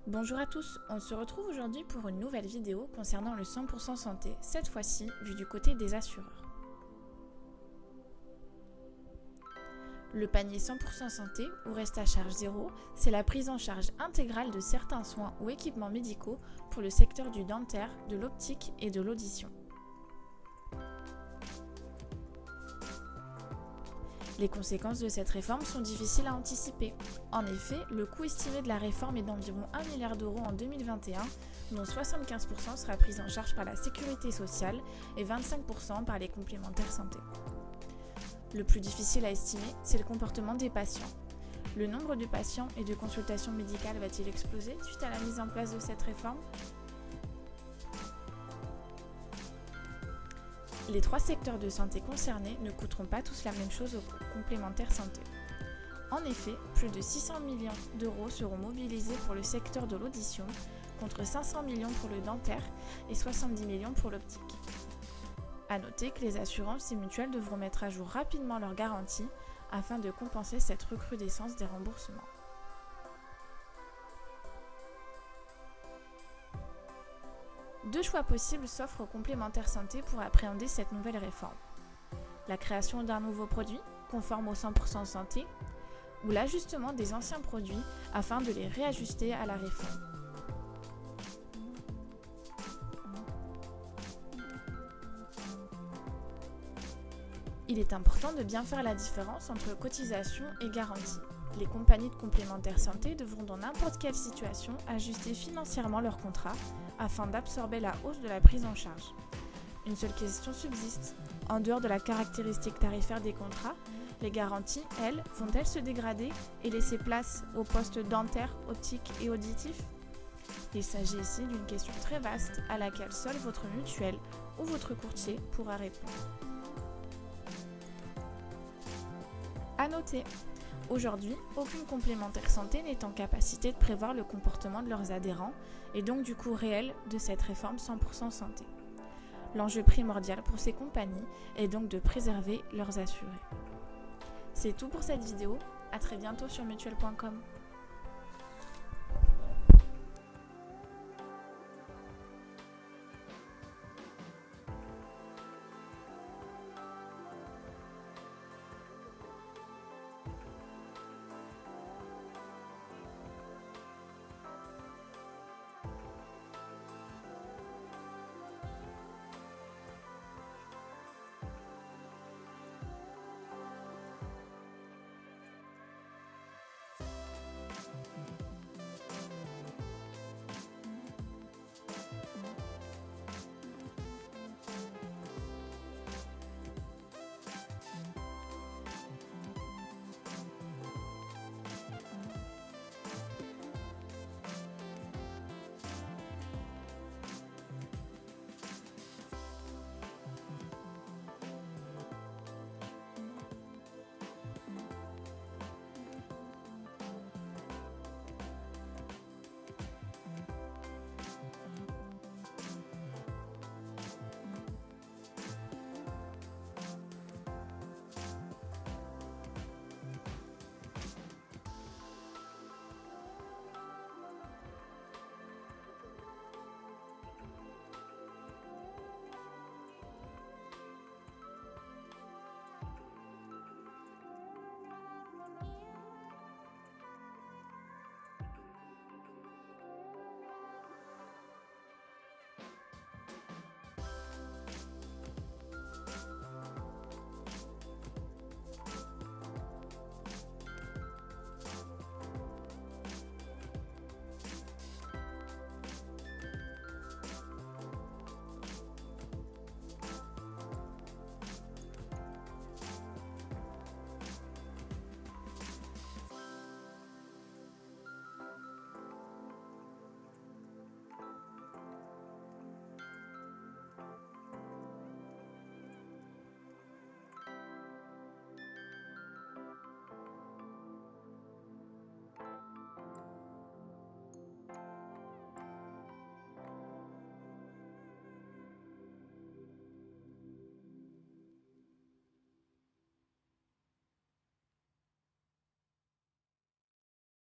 Bonjour à tous, on se retrouve aujourd'hui pour une nouvelle vidéo concernant le 100% santé, cette fois-ci vu du côté des assureurs. Le panier 100% santé, ou reste à charge zéro, c'est la prise en charge intégrale de certains soins ou équipements médicaux pour le secteur du dentaire, de l'optique et de l'audition. Les conséquences de cette réforme sont difficiles à anticiper. En effet, le coût estimé de la réforme est d'environ 1 milliard d'euros en 2021, dont 75% sera pris en charge par la sécurité sociale et 25% par les complémentaires santé. Le plus difficile à estimer, c'est le comportement des patients. Le nombre de patients et de consultations médicales va-t-il exploser suite à la mise en place de cette réforme ? Les trois secteurs de santé concernés ne coûteront pas tous la même chose aux complémentaires santé. En effet, plus de 600 millions d'euros seront mobilisés pour le secteur de l'audition, contre 500 millions pour le dentaire et 70 millions pour l'optique. A noter que les assurances et mutuelles devront mettre à jour rapidement leurs garanties afin de compenser cette recrudescence des remboursements. Deux choix possibles s'offrent aux complémentaires santé pour appréhender cette nouvelle réforme. La création d'un nouveau produit, conforme au 100% santé, ou l'ajustement des anciens produits afin de les réajuster à la réforme. Il est important de bien faire la différence entre cotisation et garantie. Les compagnies de complémentaires santé devront dans n'importe quelle situation ajuster financièrement leur contrat afin d'absorber la hausse de la prise en charge. Une seule question subsiste. En dehors de la caractéristique tarifaire des contrats, les garanties, elles, vont-elles se dégrader et laisser place aux postes dentaires, optiques et auditifs ? Il s'agit ici d'une question très vaste à laquelle seule votre mutuelle ou votre courtier pourra répondre. À noter, aujourd'hui, aucune complémentaire santé n'est en capacité de prévoir le comportement de leurs adhérents et donc du coût réel de cette réforme 100% santé. L'enjeu primordial pour ces compagnies est donc de préserver leurs assurés. C'est tout pour cette vidéo, à très bientôt sur mutuelle.com.